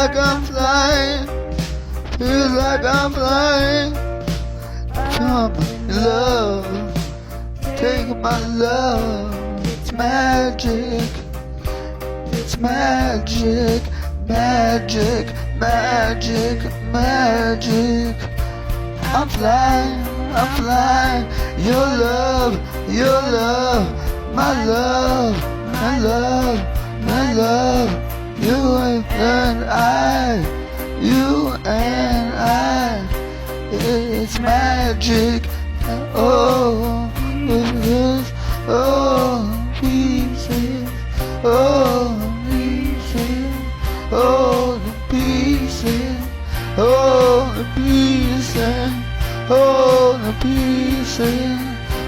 like I'm flying. Feels like I'm flying. Come in love. Take my love. It's magic. It's magic. Magic. Magic. Magic. I'm flying. I'm flying. Your love. Your love. My love. My love. My love. You and I. You and I. It's magic. Oh, pieces. Oh, pieces. Oh, pieces. Oh, the pieces. Oh, the pieces. Oh, the pieces.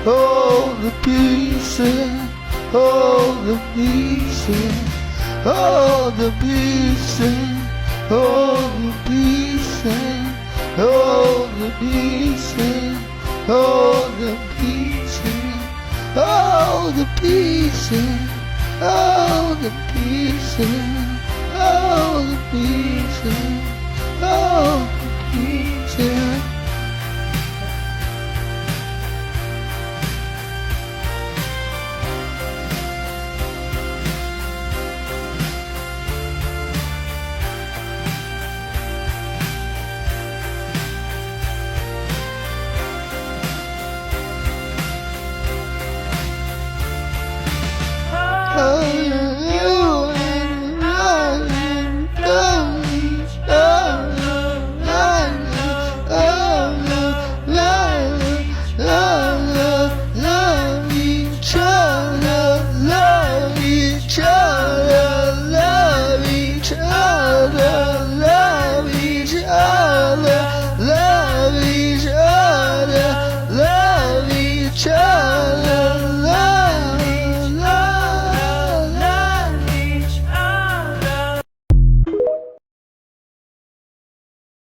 Oh, the pieces. Oh, the pieces. Oh, the pieces. Oh, the pieces. Oh, the pieces. Oh, the pieces. Oh, the pieces. Oh, the pieces. Oh, the pieces.